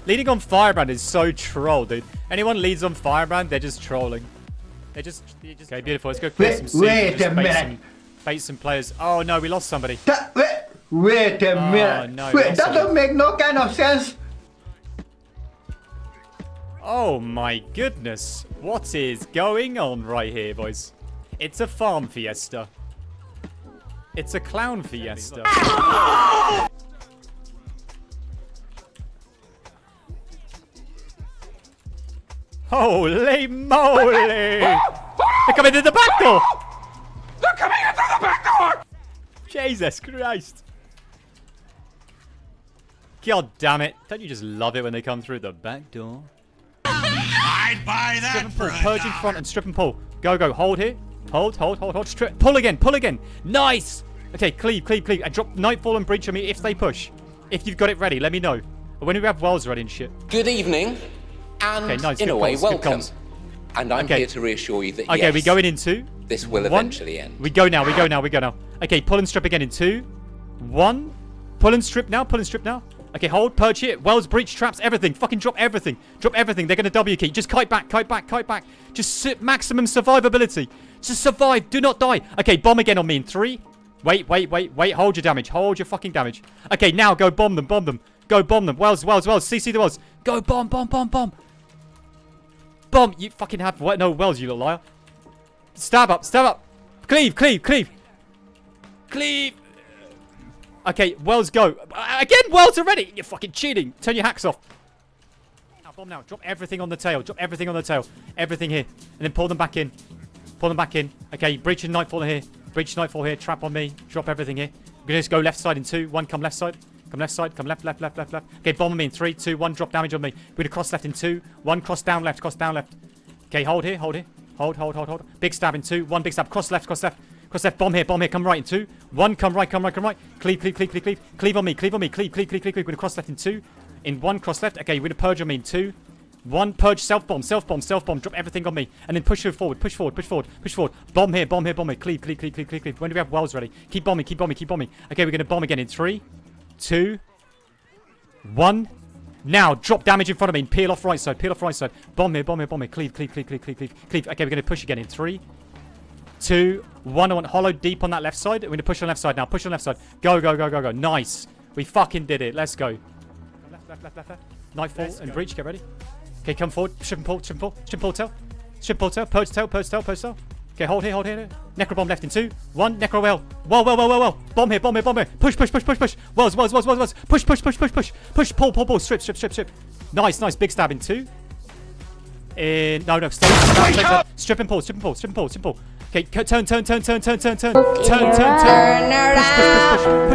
Leading on Firebrand is so troll, dude. Anyone leads on Firebrand, they're just trolling. They're just okay, beautiful. Let's go clear some Wait a minute. Bait some players. Oh no, we lost somebody. Wait a minute. No, Wait, that don't make no kind of sense. Oh my goodness. What is going on right here, boys? It's a farm fiesta. It's a clown fiesta. Holy moly! They're coming in the back door! They're coming in through the back door! Jesus Christ. God damn it. Don't you just love it when they come through the back door? I'd buy that. Strip and pull. Purge in front and strip and pull. Go, go. Hold here. Hold. Strip. Pull again. Pull again. Nice. Okay, cleave. And drop Nightfall and Breach on me if they push. If you've got it ready, let me know. When we have wells ready and shit. Good evening. And okay, nice. in a way, welcome. And I'm okay. here to reassure you that okay, yes, we're going in 2. This will eventually end. We go now. Okay, pull and strip again in 2. 1. Pull and strip now. Okay, hold, purge here. Wells, breach, traps, everything. Fucking drop everything. They're going to W key. Just kite back. Just maximum survivability. Just survive. Do not die. Okay, bomb again on me in 3. Wait. Hold your damage. Hold your fucking damage. Okay, now go bomb them. Go bomb them. Wells. CC the wells. Go bomb. Bomb. You fucking have what? No wells, you little liar. Stab up. Cleave. Okay, wells go. Again, wells already. You're fucking cheating. Turn your hacks off. Now, bomb now. Drop everything on the tail. Everything here. And then pull them back in. Okay, breach and Nightfall here. Trap on me. Drop everything here. We're going to just go left side in 2. 1, come left side. Come left. Okay, bomb on me in 3, 2, 1. Drop damage on me. We're going to cross left in 2. 1, cross down left. Okay, hold here. Hold. Big stab in 2. 1, big stab. Cross left. Bomb here. Come right in 2. 1, come right. Cleave. Cleave on me. We're going to cross left in 2. In 1, cross left. Okay, we're going to purge on me in 2. 1, purge, self-bomb. Drop everything on me. And then push forward. Bomb here. Cleave. When do we have wells ready? Keep bombing. Okay, we're going to bomb again in 3, 2, 1. Now, drop damage in front of me and peel off right side. Bomb here. Cleave. Okay, we're going to push again in 3, 2, 1. I want hollow deep on that left side. We're going to push on left side now. Go. Nice. We fucking did it. Let's go. Left. Nightfall and breach. Get ready. Okay, come forward. Strip and pull tail. Purge tail. Okay, hold here. Necro bomb left in 2. 1, necro well. Bomb here. Push. Wells. Push. Pull. Strip. Nice. Big stab in 2. No. Stay. Strip and pull. Okay, turn. Turn around.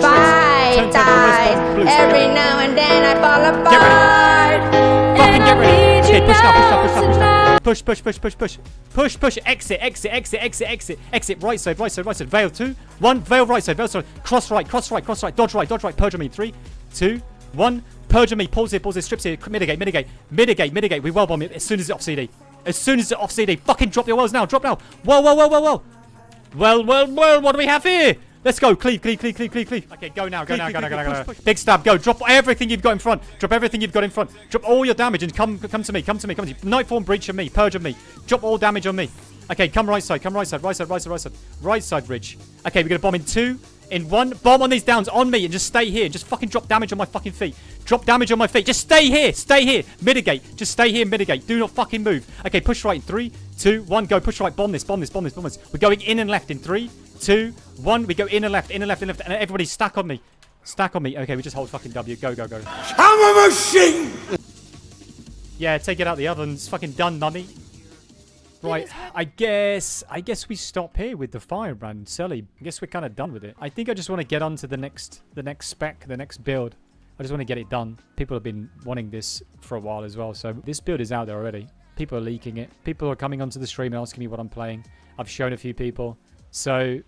Bye, die. Every now and then I fall apart. Fucking get ready. Okay, push now. Push. Exit. Right side. Veil 2. 1, veil right side. Cross right. Dodge right. Purge on me. 3, 2, 1. Purge on me. Pulls here. Strips here. Mitigate. We well bomb it as soon as it's off CD. Fucking drop your wells now. Well. Well, what do we have here? Let's go. Cleave. Okay, go now. Push. Big stab, go. Drop everything you've got in front. Drop all your damage and come to me. Nightfall and breach on me. Purge on me. Drop all damage on me. Okay, come right side. Right side bridge. Okay, we're going to bomb in 2. In 1, bomb on these downs on me and just stay here. Just fucking drop damage on my fucking feet. Just stay here. Mitigate. Just stay here and mitigate. Do not fucking move. Okay, push right in 3, 2, 1. Go. Push right. Bomb this. We're going in and left in 3, 2, 1. We go in and left. And everybody stack on me. Okay, we just hold fucking W. Go. I'm a machine! Yeah, take it out the oven. It's fucking done, mummy. Right, I guess we stop here with the Firebrand. Sully, I guess we're kind of done with it. I think I just want to get on to the next spec, the next build. I just want to get it done. People have been wanting this for a while as well. So this build is out there already. People are leaking it. People are coming onto the stream and asking me what I'm playing. I've shown a few people. So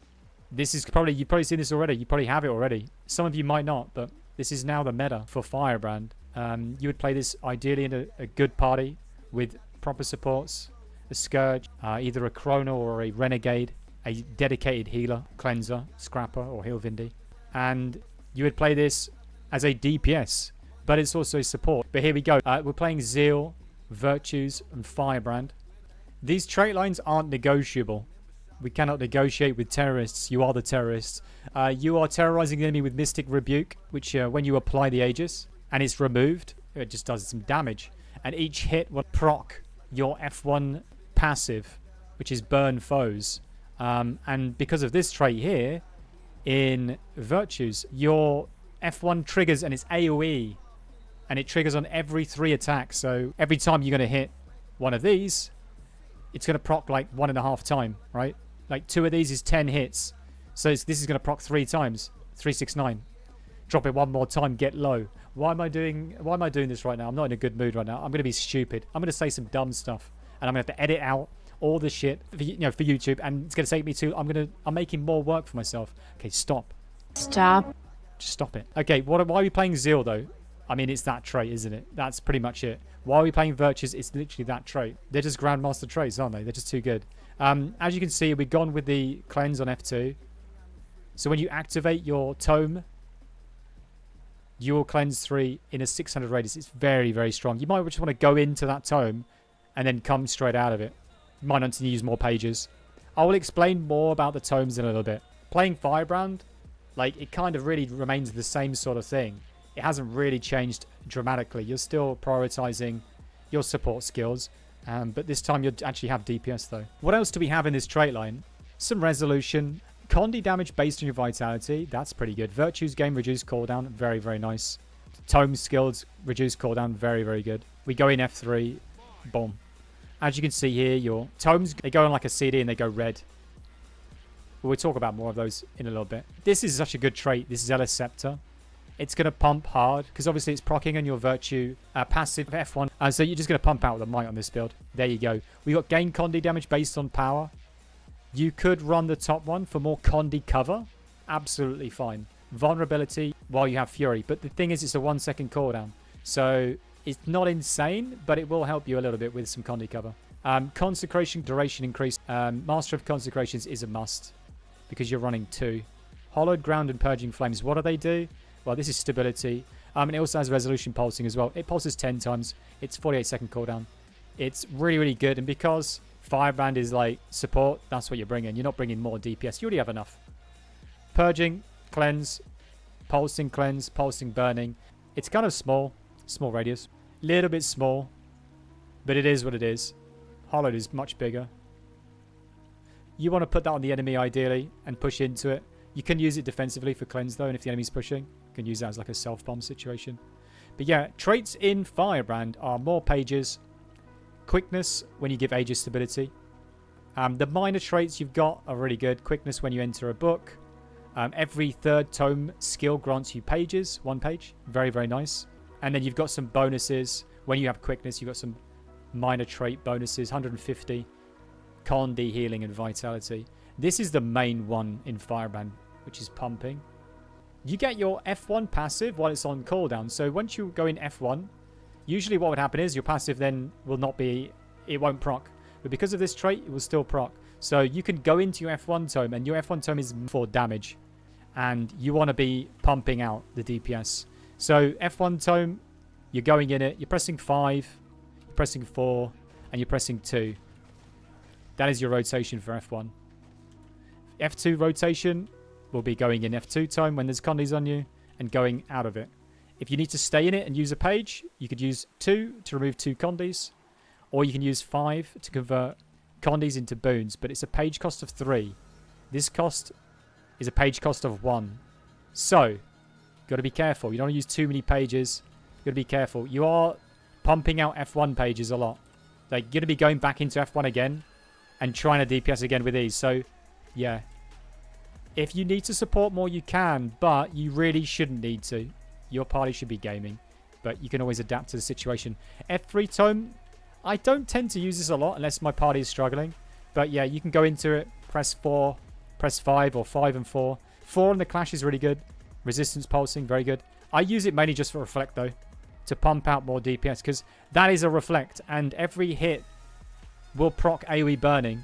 this is probably, you've probably seen this already. You probably have it already. Some of you might not, but this is now the meta for Firebrand. You would play this ideally in a good party with proper supports. A Scourge, either a Chrono or a Renegade, a dedicated healer, cleanser, scrapper, or heal Vindy. And you would play this as a DPS. but it's also support. But here we go. We're playing Zeal, Virtues, and Firebrand. These trait lines aren't negotiable. We cannot negotiate with terrorists. You are the terrorists. You are terrorizing the enemy with Mystic Rebuke, which when you apply the Aegis and it's removed, it just does some damage. And each hit will proc your F1 passive, which is burn foes. And because of this trait here, in Virtues, your F1 triggers and it's AoE. And it triggers on every 3 attacks. So every time you're going to hit one of these, it's going to proc like 1.5 times, right? Like 2 of these is 10 hits. So this is going to proc 3 times. 369. Drop it 1 more time, get low. Why am I doing this right now? I'm not in a good mood right now. I'm going to be stupid. I'm going to say some dumb stuff. And I'm going to have to edit out all the shit for, for YouTube. And it's going to take me too... I'm making more work for myself. Okay, stop. Stop. Just stop it. Okay, why are we playing Zeal though? I mean, it's that trait, isn't it? That's pretty much it. Why are we playing Virtues? It's literally that trait. They're just Grandmaster traits, aren't they? They're just too good. As you can see, we've gone with the cleanse on F2. So when you activate your tome, you will cleanse 3 in a 600 radius. It's very, very strong. You might just want to go into that tome and then come straight out of it. You might not need to use more pages. I will explain more about the tomes in a little bit. Playing Firebrand, like, it kind of really remains the same sort of thing. It hasn't really changed dramatically. You're still prioritizing your support skills. But this time you'll actually have DPS though. What else do we have in this trait line? Some resolution. Condi damage based on your vitality. That's pretty good. Virtues gain reduced cooldown. Very, very nice. Tome skills reduced cooldown. Very, very good. We go in F3. Boom. As you can see here, your tomes, they go on like a CD and they go red. We'll talk about more of those in a little bit. This is such a good trait. This is Zealous Scepter. It's going to pump hard because obviously it's proccing on your Virtue passive F1. So you're just going to pump out with a might on this build. There you go. We got gain Condi damage based on power. You could run the top one for more Condi cover. Absolutely fine. Vulnerability while you have Fury. But the thing is, it's a 1 second cooldown. So it's not insane, but it will help you a little bit with some Condi cover. Consecration duration increase. Master of Consecrations is a must because you're running 2. Hollowed Ground and Purging Flames. What do they do? Well, this is stability. And it also has resolution pulsing as well. It pulses 10 times. It's 48 second cooldown. It's really, really good. And because Firebrand is like support, that's what you're bringing. You're not bringing more DPS. You already have enough. Purging, cleanse, pulsing, cleanse, pulsing, burning. It's kind of small. Small radius. Little bit small. But it is what it is. Hollowed is much bigger. You want to put that on the enemy ideally and push into it. You can use it defensively for cleanse though, and if the enemy's pushing, you can use that as like a self-bomb situation. But yeah, traits in Firebrand are more pages, quickness when you give Aegis stability. The minor traits you've got are really good. Quickness when you enter a book. Every 3rd tome skill grants you pages, 1 page. Very, very nice. And then you've got some bonuses. When you have quickness, you've got some minor trait bonuses, 150. Condi, healing, and vitality. This is the main one in Firebrand, which is pumping. You get your F1 passive while it's on cooldown. So once you go in F1, usually what would happen is your passive then will not be... It won't proc. But because of this trait, it will still proc. So you can go into your F1 tome, and your F1 tome is for damage. And you want to be pumping out the DPS. So F1 tome, you're going in it. You're pressing 5, you're pressing 4, and you're pressing 2. That is your rotation for F1. F2 rotation will be going in F2 tome when there's Condis on you and going out of it. If you need to stay in it and use a page, you could use 2 to remove 2 Condis, or you can use 5 to convert Condis into boons, but it's a page cost of 3. This cost is a page cost of 1. So, you've got to be careful. You don't want to use too many pages. You've got to be careful. You are pumping out F1 pages a lot. Like, you're going to be going back into F1 again and trying to DPS again with these. So, yeah. If you need to support more, you can, but you really shouldn't need to. Your party should be gaming, but you can always adapt to the situation. F3 tome, I don't tend to use this a lot unless my party is struggling. But yeah, you can go into it, press 4, press 5, or 5 and 4. 4 on the Clash is really good. Resistance pulsing, very good. I use it mainly just for Reflect, though, to pump out more DPS, because that is a Reflect, and every hit will proc AoE burning.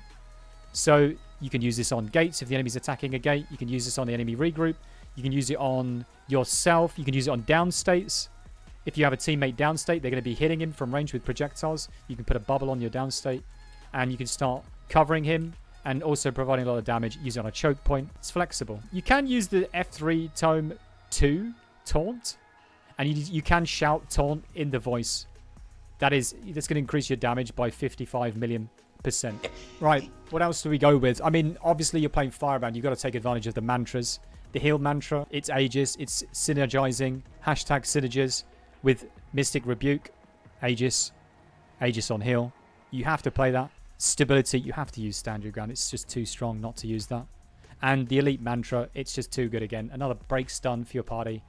So you can use this on gates if the enemy's attacking a gate. You can use this on the enemy regroup. You can use it on yourself. You can use it on down states. If you have a teammate downstate, they're going to be hitting him from range with projectiles. You can put a bubble on your downstate, and you can start covering him and also providing a lot of damage using on a choke point. It's flexible. You can use the F3 tome 2 taunt, and you can shout taunt in the voice. That's going to increase your damage by 55 million %. Right, what else do we go with? I mean, obviously you're playing Firebrand. You've got to take advantage of the mantras. The heal mantra, it's Aegis, it's synergizing, hashtag synergies with Mystic Rebuke, Aegis on heal. You have to play that. Stability, you have to use Stand Your Ground. It's just too strong not to use that. And the elite mantra, it's just too good again. Another break stun for your party.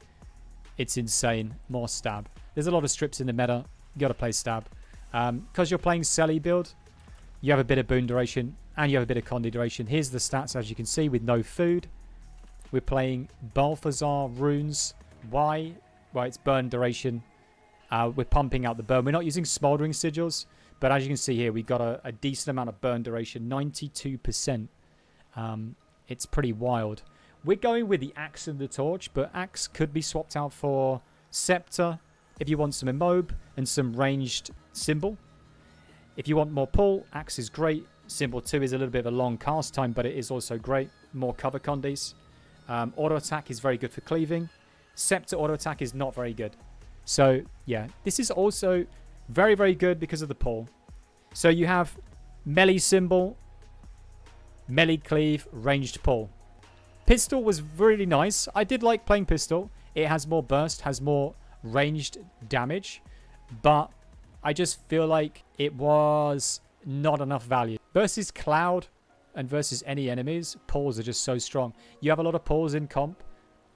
It's insane. More stab. There's a lot of strips in the meta. You got to play stab. Because you're playing Selly build, you have a bit of boon duration and you have a bit of condi duration. Here's the stats as you can see with no food. We're playing Balthazar runes. Why? Well, it's burn duration. We're pumping out the burn. We're not using smoldering sigils, but as you can see here, we got a decent amount of burn duration, 92%. It's pretty wild. We're going with the Axe and the Torch, but Axe could be swapped out for Scepter if you want some immob and some ranged symbol. If you want more pull, Axe is great. Symbol 2 is a little bit of a long cast time, but it is also great. More cover condis. Auto attack is very good for cleaving. Scepter auto attack is not very good. So yeah, this is also very, very good because of the pull. So you have melee symbol, melee cleave, ranged pull. Pistol was really nice. I did like playing pistol. It has more burst, has more ranged damage, but I just feel like it was not enough value. Versus Cloud and versus any enemies, pulls are just so strong. You have a lot of pulls in comp.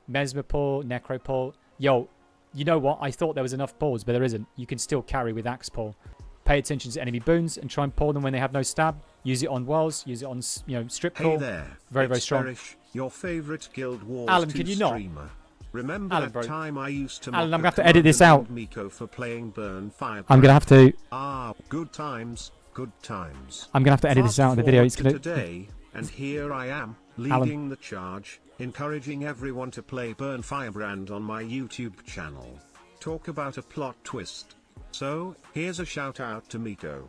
Mesmer pull, Necro pull. Yo, you know what? I thought there was enough pulls, but there isn't. You can still carry with Axe pull. Pay attention to enemy boons and try and pull them when they have no stab. Use it on wells. Use it on, strip pull. Hey there. Very, very strong. Perish, your favorite Guild Wars Alan, 2 can you not? streamer. Remember Alan, that bro. time I used to Alan, mock I'm gonna have the to edit this commander out. named Miko for playing Burn Firebrand? I'm going to have to... Ah, good times, good times. I'm going to have to edit this out in the video. It's Fast going forward to today, and here I am, leading the charge, encouraging everyone to play Burn Firebrand on my YouTube channel. Talk about a plot twist. So, here's a shout out to Miko.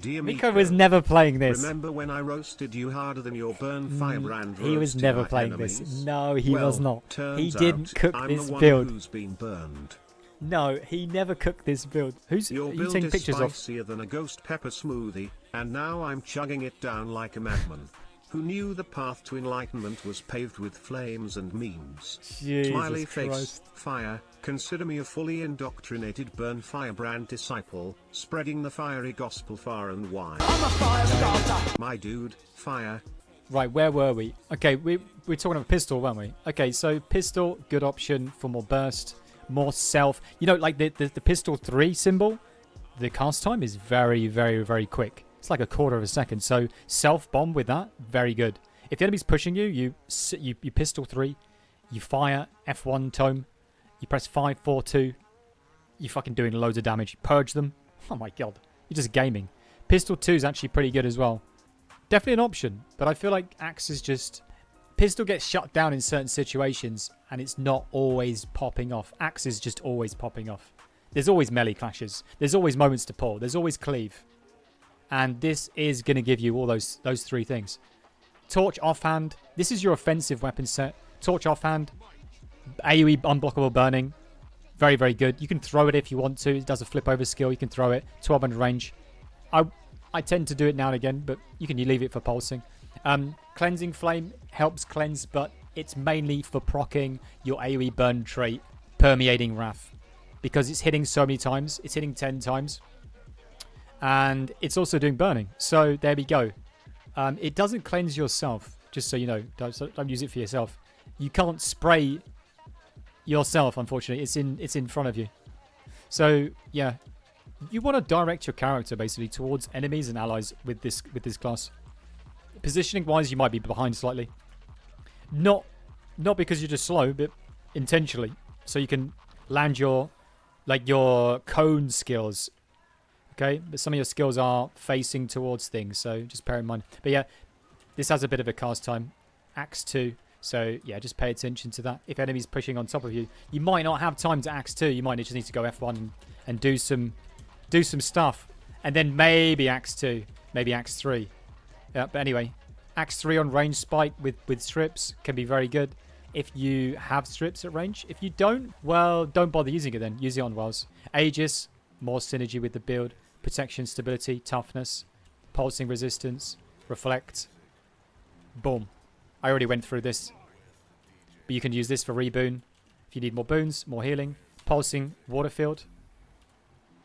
Dear Miko was never playing this. Remember when I roasted you harder than your Burn Firebrand? He was roasted never my playing enemies? this. No, he Well, was not. turns He didn't out cook I'm this the one build. Who's been burned. No, he never cooked this build. Who's Your you build taking is pictures of? spicier than a ghost pepper smoothie, and now I'm chugging it down like a madman. Who knew the path to enlightenment was paved with flames and memes? Jesus Smiley face, Christ. fire. Consider me a fully indoctrinated Burn Firebrand disciple, spreading the fiery gospel far and wide. My dude, fire. Right, where were we? Okay, we're talking about pistol, weren't we? Okay, so pistol, good option for more burst, more self. You know, like the pistol 3 symbol, the cast time is very, very, very quick. It's like a quarter of a second. So self bomb with that, very good. If the enemy's pushing you, you pistol 3, you fire F1 tome, you press 5, 4, 2, you're fucking doing loads of damage. Purge them. Oh my god, you're just gaming. Pistol 2 is actually pretty good as well. Definitely an option, but I feel like Axe is just... Pistol gets shut down in certain situations, and it's not always popping off. Axe is just always popping off. There's always melee clashes. There's always moments to pull. There's always cleave. And this is going to give you all those 3 things. Torch offhand. This is your offensive weapon set. Torch offhand. AoE unblockable burning. Very, very good. You can throw it if you want to. It does a flip over skill. You can throw it. 1200 range. I tend to do it now and again, but you can leave it for pulsing. Cleansing Flame helps cleanse, but it's mainly for proccing your AoE burn trait, Permeating Wrath. Because it's hitting so many times. It's hitting 10 times. And it's also doing burning. So there we go. It doesn't cleanse yourself, just so you know. Don't use it for yourself. You can't spray yourself, unfortunately. It's in front of you. So, yeah. You want to direct your character, basically, towards enemies and allies with this class. Positioning-wise, you might be behind slightly. Not because you're just slow, but intentionally. So you can land your cone skills. Okay? But some of your skills are facing towards things, so just bear in mind. But yeah, this has a bit of a cast time. Axe 2. So yeah, just pay attention to that. If enemies pushing on top of you, you might not have time to Axe 2. You might just need to go F1 and do some stuff, and then maybe Axe 2, maybe Axe 3. Yeah, but anyway, Axe 3 on range spike with strips can be very good if you have strips at range. If you don't, well, don't bother using it then. Use it on wells. Aegis, more synergy with the build. Protection, stability, toughness, pulsing resistance, reflect. Boom. I already went through this. But you can use this for reboon. If you need more boons, more healing. Pulsing, water field.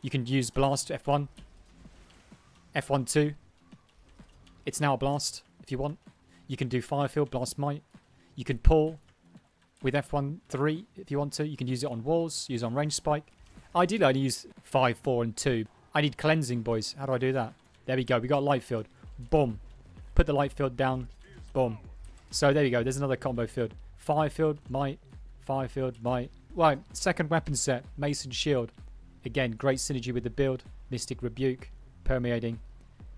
You can use blast F1. F1 2. It's now a blast if you want. You can do fire field, blast might. You can pull with F1 3 if you want to. You can use it on walls, use it on range spike. Ideally, I'd use 5, 4, and 2. I need cleansing, boys. How do I do that? There we go. We got light field. Boom. Put the light field down. Boom. So there you go. There's another combo field. Fire field, might. Fire field, might. Right. Second weapon set. Mason shield. Again, great synergy with the build. Mystic rebuke. Permeating.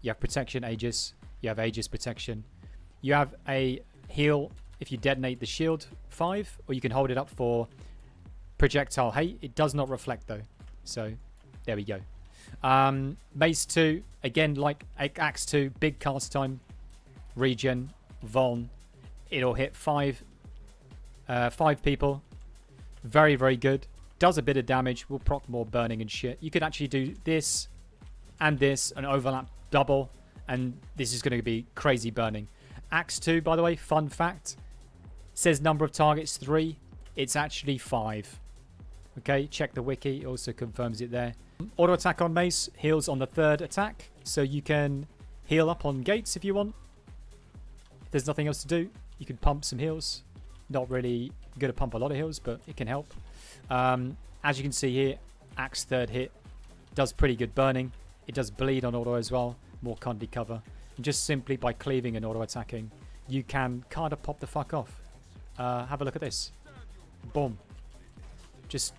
You have protection, Aegis. You have Aegis protection. You have a heal if you detonate the shield 5. Or you can hold it up for projectile hate. It does not reflect though. So there we go. Mace 2. Again, like Axe 2. Big cast time. Regen. Vuln. It'll hit 5 people. Very, very good. Does a bit of damage. Will proc more burning and shit. You could actually do this and overlap double. And this is going to be crazy burning. Axe 2, by the way, fun fact. Says number of targets 3. It's actually 5. Okay, check the wiki. It also confirms it there. Auto attack on Mace. Heals on the 3rd attack. So you can heal up on gates if you want. If there's nothing else to do, you can pump some heals. Not really going to pump a lot of heals, but it can help. As you can see here, Axe 3rd hit does pretty good burning. It does bleed on auto as well. More Condi cover. And just simply by cleaving and auto attacking, you can kind of pop the fuck off. Have a look at this. Boom. Just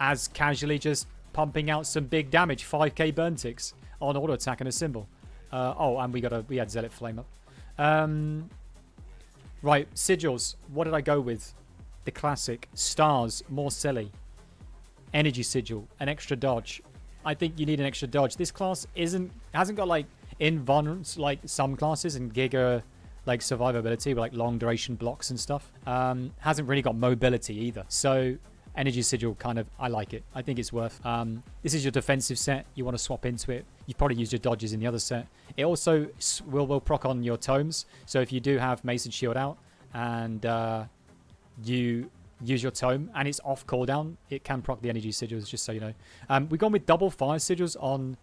as casually just pumping out some big damage. 5k burn ticks on auto attack and a symbol. And we had Zealot Flame up. Right, sigils. What did I go with? The classic. Stars, more silly. Energy sigil, an extra dodge. I think you need an extra dodge. This class hasn't got like invulnerance like some classes and giga like survivability with like long duration blocks and stuff. Hasn't really got mobility either. So energy sigil I like it. I think it's worth. This is your defensive set. You want to swap into it. You've probably used your dodges in the other set. It also will proc on your tomes. So if you do have Mason Shield out and you use your tome and it's off cooldown, it can proc the energy sigils, just so you know. We've gone with double fire sigils on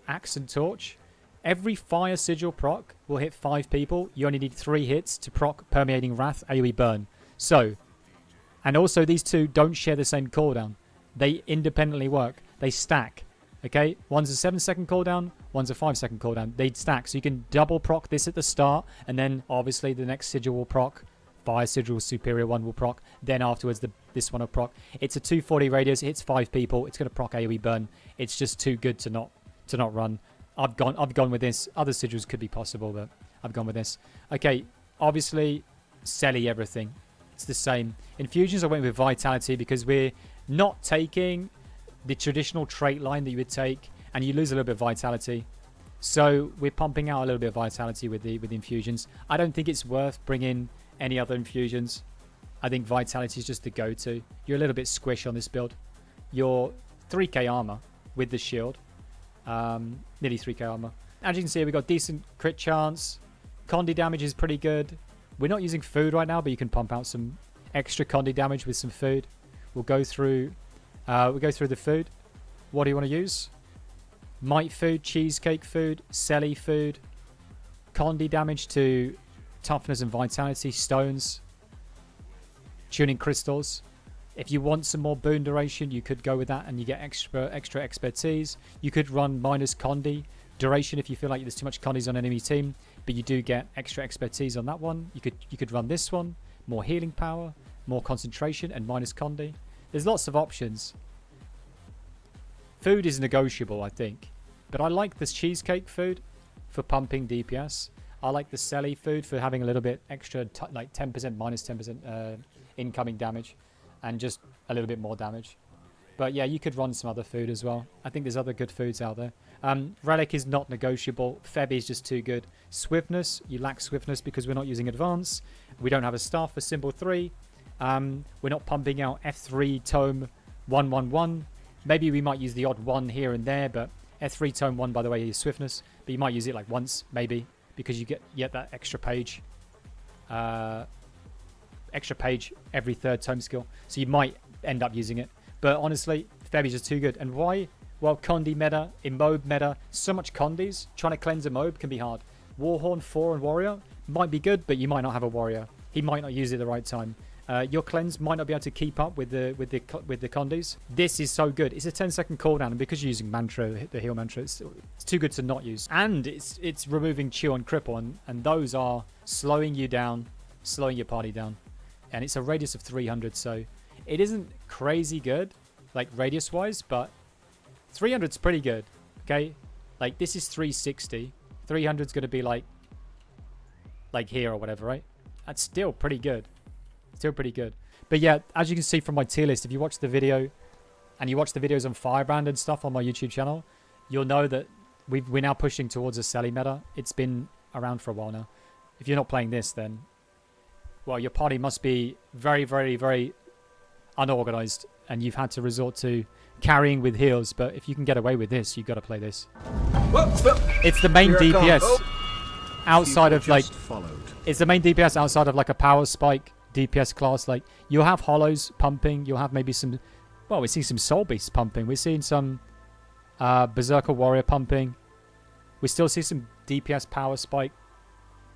Axe and Torch. Every fire sigil proc will hit 5 people. You only need 3 hits to proc Permeating Wrath, AoE burn. So, and also these two don't share the same cooldown. They independently work. They stack. Okay, one's a 7-second cooldown, one's a 5-second cooldown. They stack, so you can double proc this at the start, and then obviously the next sigil will proc. Fire sigil superior one will proc. Then afterwards this one will proc. It's a 240 radius. It hits 5 people. It's going to proc AoE burn. It's just too good to not run. I've gone with this. Other sigils could be possible, but I've gone with this. Okay, obviously Selly everything. It's the same. Infusions I went with Vitality because we're not taking the traditional trait line that you would take, and you lose a little bit of Vitality. So we're pumping out a little bit of Vitality with the infusions. I don't think it's worth bringing any other infusions. I think Vitality is just the go-to. You're a little bit squish on this build. You're 3k armor with the shield. Nearly 3k armor. As you can see, we've got decent crit chance. Condi damage is pretty good. We're not using food right now, but you can pump out some extra Condi damage with some food. We'll go through the food. What do you want to use? Might food, cheesecake food, Selly food. Condi damage to toughness and vitality, stones, tuning crystals. If you want some more boon duration, you could go with that and you get extra expertise. You could run minus Condi duration if you feel like there's too much Condis on enemy team, but you do get extra expertise on that one. You could run this one, more healing power, more concentration, and minus Condi. There's lots of options. Food is negotiable, I think, but I like this cheesecake food for pumping DPS. I like the Selly food for having a little bit extra, like 10%, minus 10% incoming damage, and just a little bit more damage. But yeah, you could run some other food as well. I think there's other good foods out there. Relic is not negotiable. Febby is just too good. Swiftness, you lack swiftness because we're not using advance. We don't have a staff for symbol 3. We're not pumping out F3 tome 111. Maybe we might use the odd one here and there, but F3 tome 1, by the way, is swiftness. But you might use it like once, maybe, because you get that extra page. Extra page every third tome skill. So you might end up using it. But honestly, Febby's just too good. And why? Well, Condi meta, Immob meta, so much Condis. Trying to cleanse Immob can be hard. Warhorn 4 and Warrior might be good, but you might not have a Warrior. He might not use it at the right time. Your cleanse might not be able to keep up with the Condis. This is so good. It's a 10-second cooldown, and because you're using mantra, the heal mantra, it's too good to not use. And it's removing Chew and Cripple, and those are slowing you down, slowing your party down. And it's a radius of 300, so it isn't crazy good, like radius-wise, but 300's pretty good, okay? Like, this is 360. 300's going to be like here or whatever, right? That's still pretty good. Still pretty good. But yeah, as you can see from my tier list, if you watch the video and you watch the videos on Firebrand and stuff on my YouTube channel, you'll know that we're now pushing towards a Selly meta. It's been around for a while now. If you're not playing this, then, well, your party must be very, very, very unorganized, and you've had to resort to carrying with heals. But if you can get away with this, you've got to play this. It's the main DPS outside of like... It's the main DPS outside of like a power spike DPS class. Like, you'll have hollows pumping. You'll have maybe some... Well, we're seeing some soul beasts pumping. We're seeing some berserker warrior pumping. We still see some DPS power spike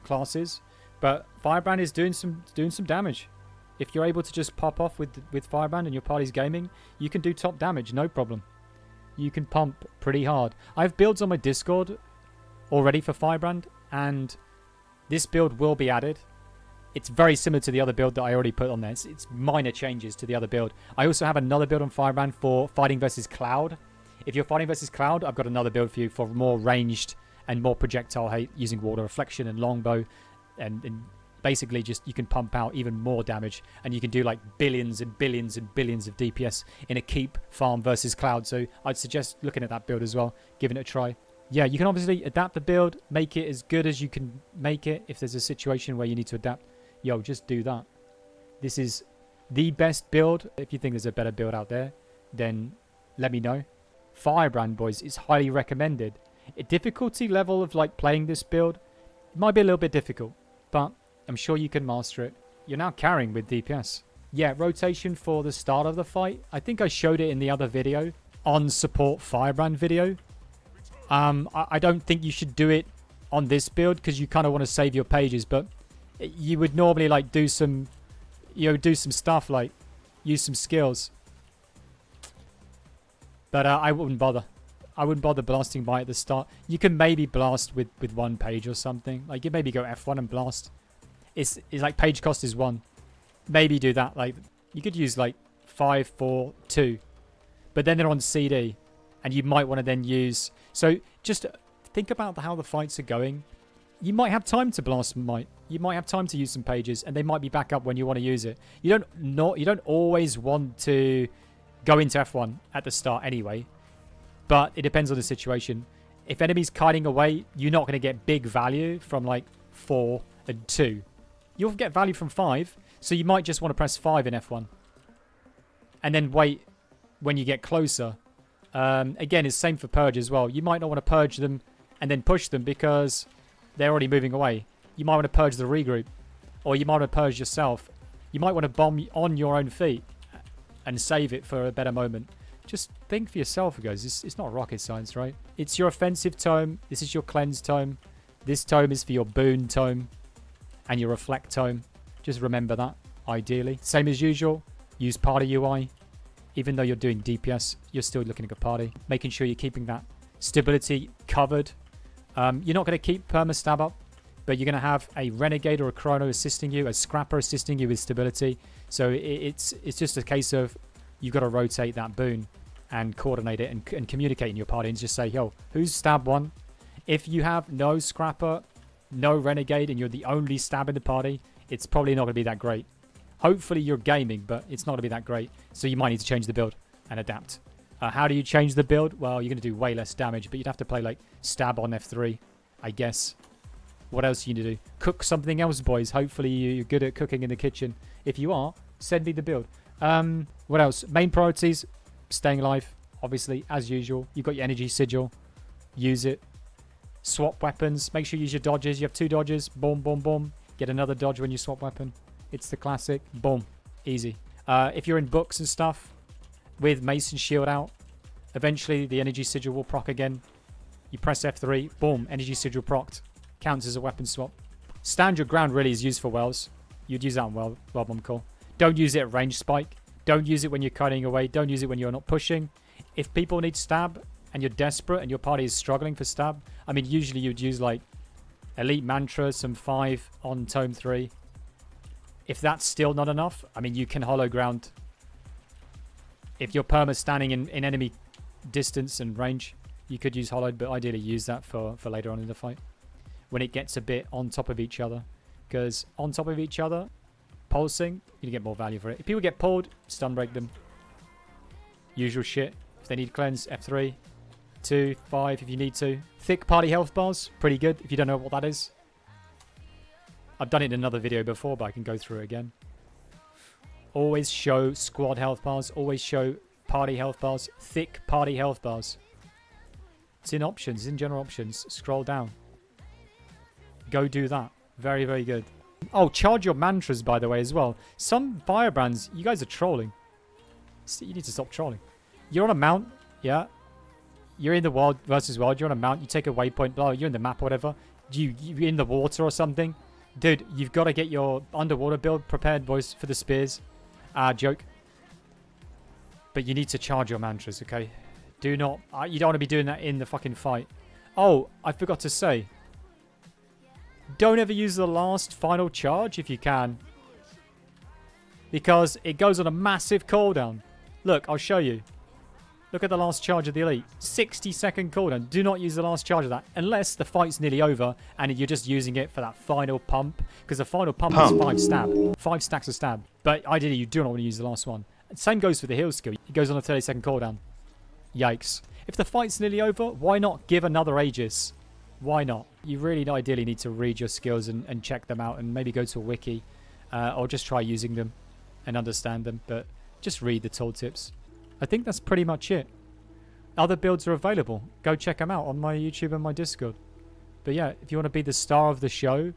classes. But Firebrand is doing some damage. If you're able to just pop off with Firebrand and your party's gaming, you can do top damage, no problem. You can pump pretty hard. I have builds on my Discord already for Firebrand, and this build will be added. It's very similar to the other build that I already put on there. It's minor changes to the other build. I also have another build on Firebrand for fighting versus Cloud. If you're fighting versus Cloud, I've got another build for you for more ranged and more projectile hate using water reflection and longbow, and basically just you can pump out even more damage, and you can do like billions and billions and billions of DPS in a keep farm versus Cloud. So I'd suggest looking at that build as well, giving it a try. Yeah, you can obviously adapt the build, make it as good as you can make it. If there's a situation where you need to adapt, yo, just do that. This is the best build. If you think there's a better build out there, then let me know. Firebrand, boys, is highly recommended. A difficulty level of like playing this build, it might be a little bit difficult, but I'm sure you can master it. You're now carrying with DPS. Yeah, rotation for the start of the fight. I think I showed it in the other video, on support Firebrand video. I don't think you should do it on this build because you kind of want to save your pages, but you would normally like do some, do some stuff like use some skills. But I wouldn't bother. I wouldn't bother blasting by at the start. You can maybe blast with one page or something. Like, you maybe go F1 and blast. It's like page cost is 1. Maybe do that. Like, you could use like 5, 4, 2. But then they're on CD. And you might want to then use... So just think about how the fights are going. You might have time to blast might. You might have time to use some pages. And they might be back up when you want to use it. You don't always want to go into F1 at the start anyway. But it depends on the situation. If enemies kiting away, you're not going to get big value from like 4 and 2. You'll get value from 5. So you might just want to press 5 in F1. And then wait when you get closer. Again, it's same for Purge as well. You might not want to Purge them and then push them because they're already moving away. You might want to Purge the regroup. Or you might want to Purge yourself. You might want to bomb on your own feet and save it for a better moment. Just think for yourself, guys. It's not rocket science, right? It's your offensive tome. This is your cleanse tome. This tome is for your boon tome and your reflect tome. Just remember that, ideally. Same as usual, use party UI. Even though you're doing DPS, you're still looking at a party. Making sure you're keeping that stability covered. You're not going to keep perma-stab up, but you're going to have a Renegade or a Chrono assisting you, a Scrapper assisting you with stability. So it's just a case of you've got to rotate that boon and coordinate it and communicate in your party and just say, yo, who's stab 1? If you have no Scrapper no renegade and you're the only stab in the party, it's probably not going to be that great. Hopefully you're gaming, but it's not going to be that great. So you might need to change the build and adapt. How do you change the build? Well, you're going to do way less damage, but you'd have to play like stab on F3, I guess. What else do you need to do? Cook something else, boys. Hopefully you're good at cooking in the kitchen. If you are, send me the build. What else? Main priorities, staying alive, obviously, as usual. You've got your energy sigil. Use it. Swap weapons. Make sure you use your dodges. You have 2 dodges. Boom, boom, boom. Get another dodge when you swap weapon. It's the classic. Boom. Easy. If you're in books and stuff, with Mason Shield out, eventually the energy sigil will proc again. You press F3. Boom. Energy sigil procced. Counts as a weapon swap. Stand your ground really is used for wells. You'd use that on well bomb call. Don't use it at range spike. Don't use it when you're cutting away. Don't use it when you're not pushing. If people need stab and you're desperate and your party is struggling for stab, I mean, usually you'd use like Elite Mantra, some 5 on Tome 3. If that's still not enough, I mean, you can hollow ground. If you're perma standing in enemy distance and range, you could use hollowed, but ideally use that for later on in the fight. When it gets a bit on top of each other. Because on top of each other, pulsing, you get more value for it. If people get pulled, stun break them. Usual shit. If they need cleanse, F3. 2, 5 if you need to. Thick party health bars, pretty good if you don't know what that is. I've done it in another video before, but I can go through it again. Always show squad health bars. Always show party health bars. Thick party health bars. It's in options, it's in general options. Scroll down. Go do that. Very, very good. Oh, charge your mantras, by the way, as well. Some Firebrands, you guys are trolling. You need to stop trolling. You're on a mount, yeah. You're in the wild versus wild. You're on a mount. You take a waypoint. Blah, you're in the map or whatever. You're in the water or something. Dude, you've got to get your underwater build prepared, boys, for the spears. Joke. But you need to charge your mantras, okay? Do not... you don't want to be doing that in the fucking fight. Oh, I forgot to say. Don't ever use the last final charge if you can. Because it goes on a massive cooldown. Look, I'll show you. Look at the last charge of the Elite. 60-second cooldown. Do not use the last charge of that. Unless the fight's nearly over and you're just using it for that final pump. Because the final pump is 5 stab. 5 stacks of stab. But ideally, you do not want to use the last one. Same goes for the heal skill. It goes on a 30-second cooldown. Yikes. If the fight's nearly over, why not give another Aegis? Why not? You really ideally need to read your skills and check them out and maybe go to a wiki. Or just try using them and understand them. But just read the tooltips. I think that's pretty much it. Other builds are available. Go check them out on my YouTube and my Discord. But yeah, if you want to be the star of the show,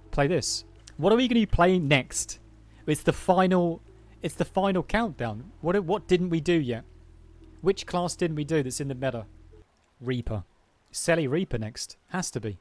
play this. What are we going to be playing next? It's the final countdown. What didn't we do yet? Which class didn't we do that's in the meta? Reaper. Selly Reaper next. Has to be.